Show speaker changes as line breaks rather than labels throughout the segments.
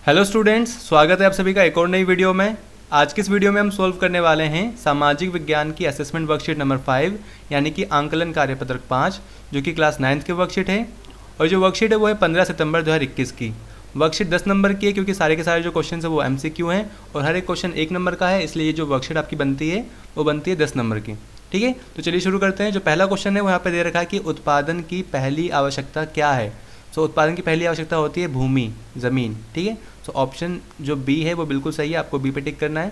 Hello students, स्वागत है आप सभी का एक और नई वीडियो में। आज की इस वीडियो में हम सॉल्व करने वाले हैं सामाजिक विज्ञान की असेसमेंट वर्कशीट नंबर 5 यानी कि आंकलन कार्यपत्रक 5 जो कि क्लास 9th की वर्कशीट है। और जो वर्कशीट है वो है 15 सितंबर 2021 की। वर्कशीट 10 नंबर की है क्योंकि सारे के सारे जो क्वेश्चन है वो MCQ हैं और हर एक क्वेश्चन 1 नंबर का है, इसलिए ये जो वर्कशीट आपकी बनती है वो बनती है 10 नंबर की। ठीक है, तो चलिए शुरू करते हैं। जो पहला क्वेश्चन है वो यहाँ पे दे रखा है कि उत्पादन की पहली आवश्यकता क्या है। सो उत्पादन की पहली आवश्यकता होती है भूमि, ज़मीन। ठीक है, सो ऑप्शन जो बी है वो बिल्कुल सही है, आपको बी पे टिक करना है।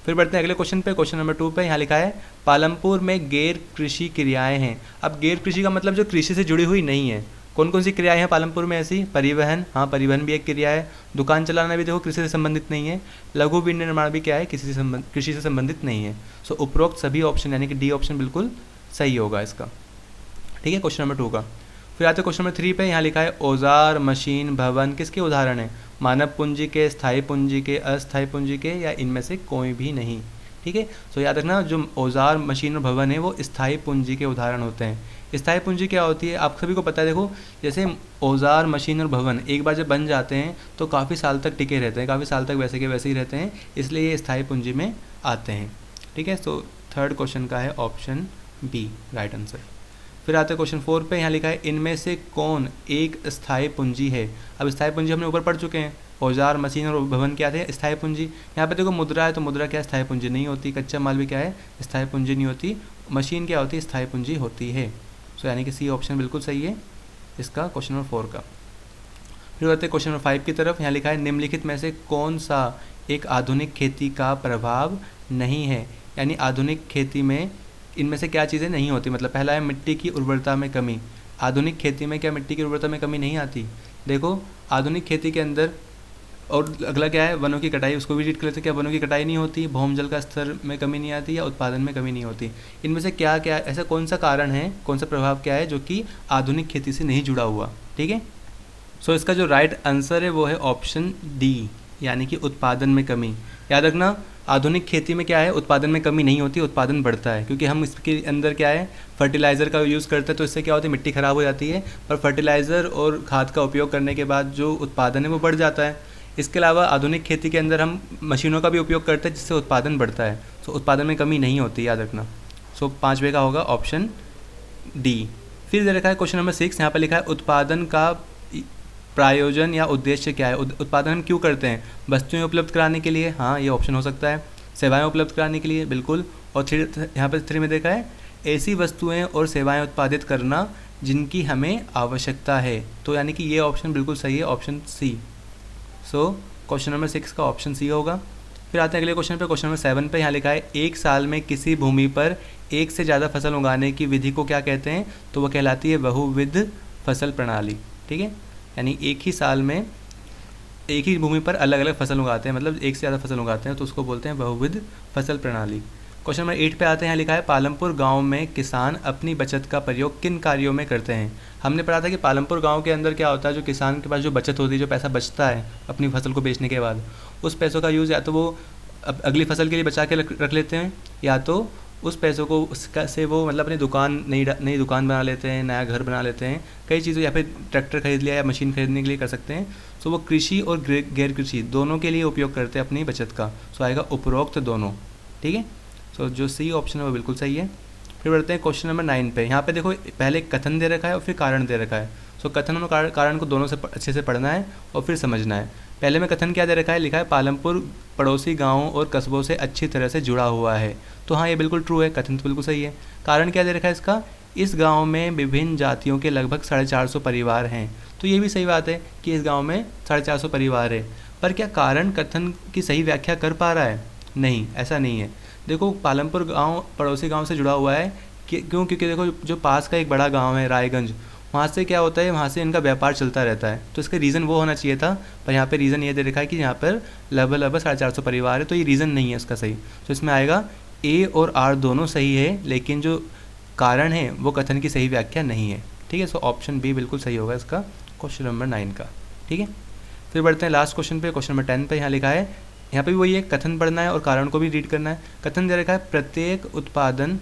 फिर बढ़ते हैं अगले क्वेश्चन पे। क्वेश्चन नंबर 2 पे यहाँ लिखा है पालमपुर में गैर कृषि क्रियाएं हैं। अब गैर कृषि का मतलब जो कृषि से जुड़ी हुई नहीं है। कौन कौन सी क्रियाएं हैं पालमपुर में ऐसी? परिवहन, हाँ परिवहन भी एक क्रिया है। दुकान चलाना भी देखो कृषि से संबंधित नहीं है। लघु विनिर्माण भी क्या है, कृषि से संबंधित नहीं है। सो उपरोक्त सभी ऑप्शन यानी कि डी ऑप्शन बिल्कुल सही होगा इसका। ठीक है, क्वेश्चन नंबर 2 का। फिर आते हैं क्वेश्चन नंबर 3 पे। यहाँ लिखा है औजार, मशीन, भवन किसके उदाहरण है? मानव पूंजी के, स्थायी पूंजी के, अस्थायी पूंजी के, या इनमें से कोई भी नहीं। ठीक है, सो याद रखना जो औजार, मशीन और भवन है वो स्थायी पूंजी के उदाहरण होते हैं। स्थायी पूंजी क्या होती है आप सभी को पता है। देखो जैसे औजार, मशीन और भवन एक बार जब बन जाते हैं तो काफ़ी साल तक टिके रहते हैं, काफ़ी साल तक वैसे के वैसे ही रहते हैं, इसलिए ये स्थायी पूंजी में आते हैं। ठीक है, सो थर्ड क्वेश्चन का है ऑप्शन बी राइट आंसर। फिर आते हैं क्वेश्चन 4 पे। यहाँ लिखा है इनमें से कौन एक स्थायी पूंजी है। अब स्थायी पूंजी हमने ऊपर पढ़ चुके हैं, औजार, मशीन और भवन क्या थे? स्थायी पूंजी। यहाँ पे देखो मुद्रा है तो मुद्रा क्या है? स्थायी पूंजी नहीं होती। कच्चा माल भी क्या है? स्थायी पूंजी नहीं होती। मशीन क्या होती है? स्थायी पूंजी होती है। सो यानी कि सी ऑप्शन बिल्कुल सही है इसका क्वेश्चन नंबर 4 का। फिर आते हैं क्वेश्चन नंबर 5 की तरफ। यहाँ लिखा है निम्नलिखित में से कौन सा एक आधुनिक खेती का प्रभाव नहीं है। यानी आधुनिक खेती में इनमें से क्या चीज़ें नहीं होती। मतलब पहला है मिट्टी की उर्वरता में कमी। आधुनिक खेती में क्या मिट्टी की उर्वरता में कमी नहीं आती? देखो आधुनिक खेती के अंदर। और अगला क्या है? वनों की कटाई, उसको भी रीड कर लेते हैं। क्या वनों की कटाई नहीं होती? भौम जल का स्तर में कमी नहीं आती या उत्पादन में कमी नहीं होती? इनमें से क्या क्या ऐसा कौन सा कारण है, कौन सा प्रभाव क्या है जो कि आधुनिक खेती से नहीं जुड़ा हुआ? ठीक है, सो इसका जो राइट आंसर है वो है ऑप्शन डी यानी कि उत्पादन में कमी। याद रखना आधुनिक खेती में क्या है? उत्पादन में कमी नहीं होती, उत्पादन बढ़ता है। क्योंकि हम इसके अंदर क्या है? फर्टिलाइज़र का यूज़ करते हैं, तो इससे क्या होती है? मिट्टी ख़राब हो जाती है। पर फर्टिलाइज़र और खाद का उपयोग करने के बाद जो उत्पादन है वो बढ़ जाता है। इसके अलावा आधुनिक खेती के अंदर हम मशीनों का भी उपयोग करते हैं जिससे उत्पादन बढ़ता है। सो उत्पादन में कमी नहीं होती, याद रखना। सो 5वें का होगा ऑप्शन डी। फिर दे रखा है क्वेश्चन नंबर 6। यहाँ पर लिखा है उत्पादन का प्रायोजन या उद्देश्य क्या है। उत्पादन हम क्यों करते हैं? वस्तुएं उपलब्ध कराने के लिए, हाँ ये ऑप्शन हो सकता है। सेवाएं उपलब्ध कराने के लिए, बिल्कुल। और यहाँ पर 3 में देखा है ऐसी वस्तुएं और सेवाएं उत्पादित करना जिनकी हमें आवश्यकता है। तो यानी कि ये ऑप्शन बिल्कुल सही है, option C. So question number 6 का ऑप्शन सी होगा। फिर आते हैं अगले क्वेश्चन पे। क्वेश्चन नंबर 7 पे। यहाँ लिखा है एक साल में किसी भूमि पर एक से ज़्यादा फसल उगाने की विधि को क्या कहते हैं? तो वह कहलाती है बहुविध फसल प्रणाली। ठीक है, यानी एक ही साल में एक ही भूमि पर अलग अलग फसल उगाते हैं, मतलब एक से ज़्यादा फसल उगाते हैं, तो उसको बोलते हैं बहुविध फसल प्रणाली। क्वेश्चन नंबर 8 पे आते हैं। यहाँ लिखा है पालमपुर गांव में किसान अपनी बचत का प्रयोग किन कार्यों में करते हैं। हमने पढ़ा था कि पालमपुर गांव के अंदर क्या होता है, जो किसान के पास जो बचत होती है, जो पैसा बचता है अपनी फसल को बेचने के बाद, उस पैसों का यूज़ या तो वो अगली फसल के लिए बचा के रख लेते हैं, या तो उस पैसों को उसका से वो मतलब अपनी दुकान नई दुकान बना लेते हैं, नया घर बना लेते हैं, कई चीज़ों, या फिर ट्रैक्टर खरीद लिया या मशीन खरीदने के लिए कर सकते हैं। सो वो कृषि और गैर कृषि दोनों के लिए उपयोग करते हैं अपनी बचत का। सो आएगा उपरोक्त दोनों। ठीक है, सो जो सी ऑप्शन है वो बिल्कुल सही है। फिर बढ़ते हैं क्वेश्चन नंबर 9 पे। यहाँ पे देखो पहले कथन दे रखा है और फिर कारण दे रखा है। सो कथन और कारण को दोनों से अच्छे से पढ़ना है और फिर समझना है। पहले में कथन क्या दे रखा है? लिखा है पालमपुर पड़ोसी गाँवों और कस्बों से अच्छी तरह से जुड़ा हुआ है। तो हाँ ये बिल्कुल ट्रू है, कथन तो बिल्कुल सही है। कारण क्या दे रखा है इसका? इस गांव में विभिन्न जातियों के लगभग 450 परिवार हैं। तो ये भी सही बात है कि इस गांव में 450 परिवार है। पर क्या कारण कथन की सही व्याख्या कर पा रहा है? नहीं, ऐसा नहीं है। देखो पालमपुर गांव पड़ोसी गांव से जुड़ा हुआ है क्यों? क्योंकि देखो जो पास का एक बड़ा गाँव है रायगंज, वहाँ से क्या होता है, वहाँ से इनका व्यापार चलता रहता है। तो इसका रीज़न वो होना चाहिए था, पर यहाँ पे रीज़न ये दे रखा है कि यहाँ पर लगभग 450 परिवार है, तो ये रीज़न नहीं है इसका सही। तो इसमें आएगा ए और आर दोनों सही है, लेकिन जो कारण है वो कथन की सही व्याख्या नहीं है। ठीक है, सो ऑप्शन बी बिल्कुल सही होगा इसका क्वेश्चन नंबर 9 का। ठीक है, फिर बढ़ते हैं लास्ट क्वेश्चन पे। क्वेश्चन नंबर 10 पे यहाँ लिखा है, यहाँ पे भी वही है, कथन पढ़ना है और कारण को भी रीड करना है। कथन दे रखा है प्रत्येक उत्पादन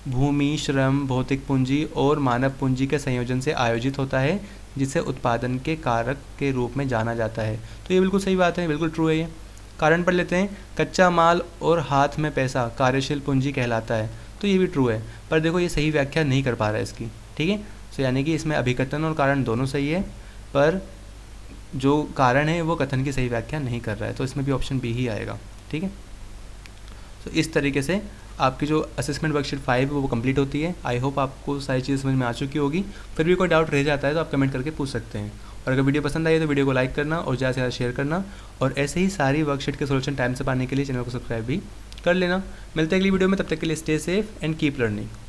भूमि, श्रम, भौतिक पूंजी और मानव पूंजी के संयोजन से आयोजित होता है, जिसे उत्पादन के कारक के रूप में जाना जाता है। तो ये बिल्कुल सही बात है, बिल्कुल ट्रू है ये। कारण पढ़ लेते हैं। कच्चा माल और हाथ में पैसा कार्यशील पूंजी कहलाता है। तो ये भी ट्रू है, पर देखो ये सही व्याख्या नहीं कर पा रहा है इसकी, ठीक है। सो यानी कि इसमें अभिकथन और कारण दोनों सही है, पर जो कारण है वो कथन की सही व्याख्या नहीं कर रहा है, तो इसमें भी ऑप्शन बी ही आएगा, ठीक है। तो इस तरीके से आपकी जो असेसमेंट वर्कशीट 5 है वो कंप्लीट होती है। आई होप आपको सारी चीज़ें समझ में आ चुकी होगी। फिर भी कोई डाउट रह जाता है तो आप कमेंट करके पूछ सकते हैं। और अगर वीडियो पसंद आई तो वीडियो को लाइक करना और ज़्यादा से ज़्यादा शेयर करना, और ऐसे ही सारी वर्कशीट के सोल्यूशन टाइम से पाने के लिए चैनल को सब्सक्राइब भी कर लेना। मिलते हैं अगली वीडियो में, तब तक के लिए stay safe and keep learning.